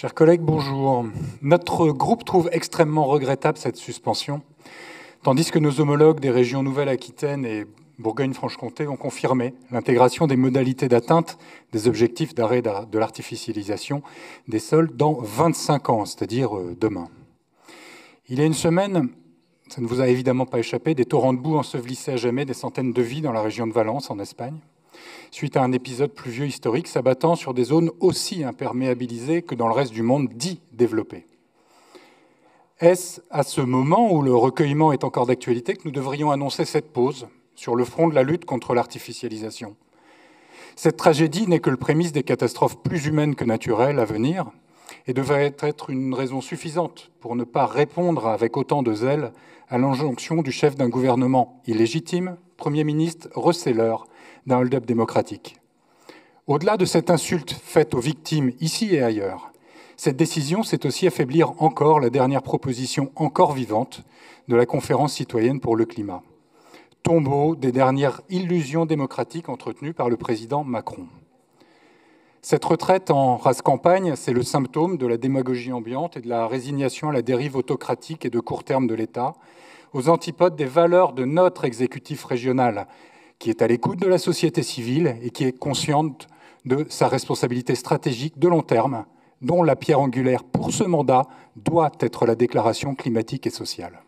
Chers collègues, bonjour. Notre groupe trouve extrêmement regrettable cette suspension, tandis que nos homologues des régions Nouvelle-Aquitaine et Bourgogne-Franche-Comté ont confirmé l'intégration des modalités d'atteinte des objectifs d'arrêt de l'artificialisation des sols dans 25 ans, c'est-à-dire demain. Il y a une semaine, ça ne vous a évidemment pas échappé, des torrents de boue ensevelissaient à jamais des centaines de vies dans la région de Valence, en Espagne, suite à un épisode pluvieux historique s'abattant sur des zones aussi imperméabilisées que dans le reste du monde dit développé. Est-ce à ce moment où le recueillement est encore d'actualité que nous devrions annoncer cette pause sur le front de la lutte contre l'artificialisation? Cette tragédie n'est que le prémisse des catastrophes plus humaines que naturelles à venir et devrait être une raison suffisante pour ne pas répondre avec autant de zèle à l'injonction du chef d'un gouvernement illégitime, Premier ministre receleur d'un hold-up démocratique. Au-delà de cette insulte faite aux victimes ici et ailleurs, cette décision, c'est aussi affaiblir encore la dernière proposition encore vivante de la Conférence citoyenne pour le climat, tombeau des dernières illusions démocratiques entretenues par le président Macron. Cette retraite en rase campagne, c'est le symptôme de la démagogie ambiante et de la résignation à la dérive autocratique et de court terme de l'État, aux antipodes des valeurs de notre exécutif régional, qui est à l'écoute de la société civile et qui est consciente de sa responsabilité stratégique de long terme, dont la pierre angulaire pour ce mandat doit être la déclaration climatique et sociale.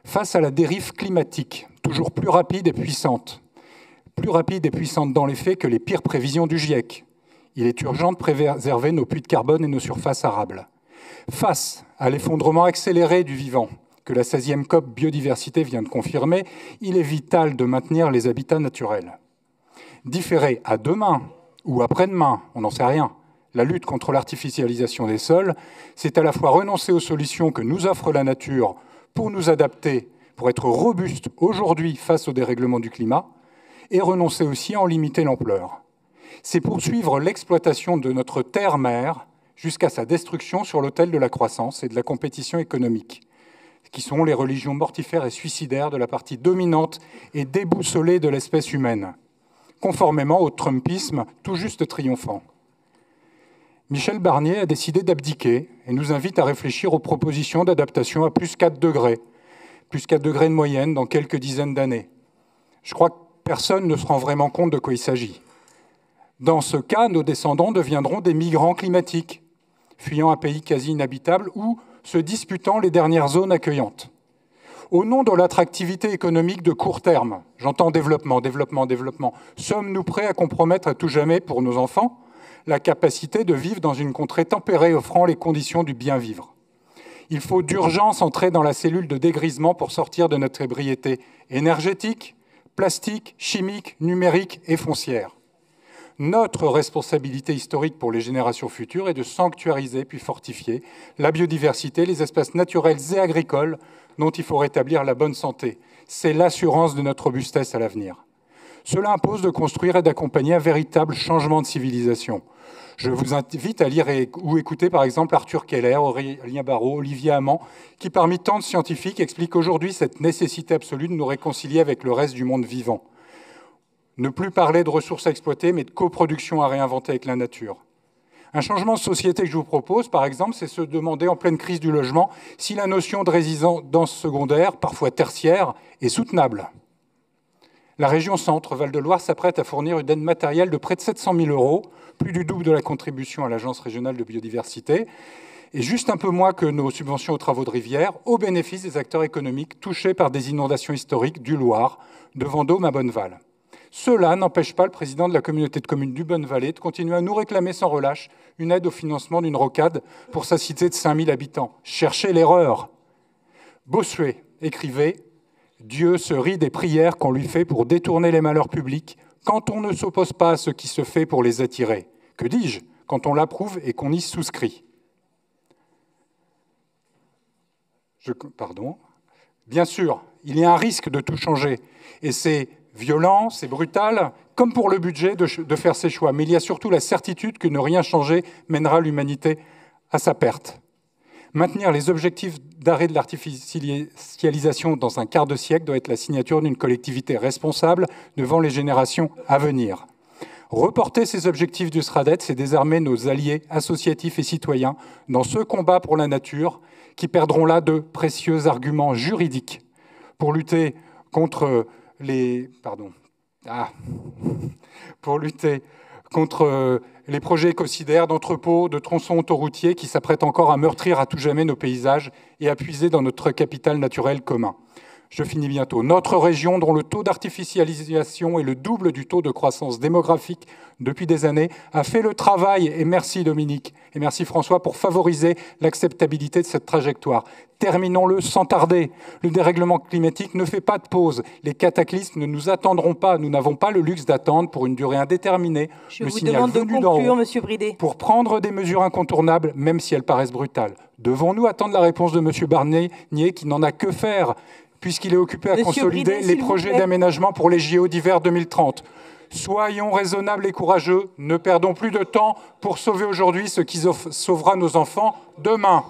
Face à la dérive climatique, toujours plus rapide et puissante dans les faits que les pires prévisions du GIEC, il est urgent de préserver nos puits de carbone et nos surfaces arables. Face à l'effondrement accéléré du vivant, que la 16e COP biodiversité vient de confirmer, il est vital de maintenir les habitats naturels. Différer à demain ou après-demain, on n'en sait rien, la lutte contre l'artificialisation des sols, c'est à la fois renoncer aux solutions que nous offre la nature pour nous adapter, pour être robuste aujourd'hui face au dérèglement du climat, et renoncer aussi à en limiter l'ampleur. C'est poursuivre l'exploitation de notre terre-mère jusqu'à sa destruction sur l'autel de la croissance et de la compétition économique, qui sont les religions mortifères et suicidaires de la partie dominante et déboussolée de l'espèce humaine, conformément au trumpisme tout juste triomphant. Michel Barnier a décidé d'abdiquer et nous invite à réfléchir aux propositions d'adaptation à plus 4 degrés de moyenne dans quelques dizaines d'années. Je crois que personne ne se rend vraiment compte de quoi il s'agit. Dans ce cas, nos descendants deviendront des migrants climatiques, fuyant un pays quasi inhabitable ou se disputant les dernières zones accueillantes. Au nom de l'attractivité économique de court terme, j'entends développement, sommes-nous prêts à compromettre à tout jamais pour nos enfants la capacité de vivre dans une contrée tempérée offrant les conditions du bien vivre? Il faut d'urgence entrer dans la cellule de dégrisement pour sortir de notre ébriété énergétique, plastique, chimique, numérique et foncière. Notre responsabilité historique pour les générations futures est de sanctuariser puis fortifier la biodiversité, les espaces naturels et agricoles dont il faut rétablir la bonne santé. C'est l'assurance de notre robustesse à l'avenir. Cela impose de construire et d'accompagner un véritable changement de civilisation. Je vous invite à lire ou écouter par exemple Arthur Keller, Aurélien Barraud, Olivier Hamant, qui parmi tant de scientifiques expliquent aujourd'hui cette nécessité absolue de nous réconcilier avec le reste du monde vivant. Ne plus parler de ressources à exploiter, mais de coproduction à réinventer avec la nature. Un changement de société que je vous propose, par exemple, c'est se demander en pleine crise du logement si la notion de résidence secondaire, parfois tertiaire, est soutenable. La région Centre, Val-de-Loire, s'apprête à fournir une aide matérielle de près de 700 000 €, plus du double de la contribution à l'Agence régionale de biodiversité, et juste un peu moins que nos subventions aux travaux de rivière, au bénéfice des acteurs économiques touchés par des inondations historiques du Loir, de Vendôme à Bonneval. Cela n'empêche pas le président de la communauté de communes du Bonne-Vallée de continuer à nous réclamer sans relâche une aide au financement d'une rocade pour sa cité de 5 000 habitants. Cherchez l'erreur. Bossuet écrivait « Dieu se rit des prières qu'on lui fait pour détourner les malheurs publics quand on ne s'oppose pas à ce qui se fait pour les attirer. Que dis-je, quand on l'approuve et qu'on y souscrit ?» Bien sûr, il y a un risque de tout changer, et c'est violent, c'est brutal, comme pour le budget, de faire ses choix. Mais il y a surtout la certitude que ne rien changer mènera l'humanité à sa perte. Maintenir les objectifs d'arrêt de l'artificialisation dans un quart de siècle doit être la signature d'une collectivité responsable devant les générations à venir. Reporter ces objectifs du SRADET, c'est désarmer nos alliés associatifs et citoyens dans ce combat pour la nature, qui perdront là de précieux arguments juridiques pour lutter contre les projets écocidaires d'entrepôts, de tronçons autoroutiers qui s'apprêtent encore à meurtrir à tout jamais nos paysages et à puiser dans notre capital naturel commun. Je finis bientôt. Notre région, dont le taux d'artificialisation est le double du taux de croissance démographique depuis des années, a fait le travail, et merci Dominique, et merci François, pour favoriser l'acceptabilité de cette trajectoire. Terminons-le sans tarder. Le dérèglement climatique ne fait pas de pause. Les cataclysmes ne nous attendront pas. Nous n'avons pas le luxe d'attendre pour une durée indéterminée. Je vous demande de conclure, Monsieur Bridet. Pour prendre des mesures incontournables, même si elles paraissent brutales. Devons-nous attendre la réponse de Monsieur Barnier, qui n'en a que faire, puisqu'il est occupé à consolider les projets d'aménagement pour les JO d'hiver 2030. Soyons raisonnables et courageux, ne perdons plus de temps pour sauver aujourd'hui ce qui sauvera nos enfants demain.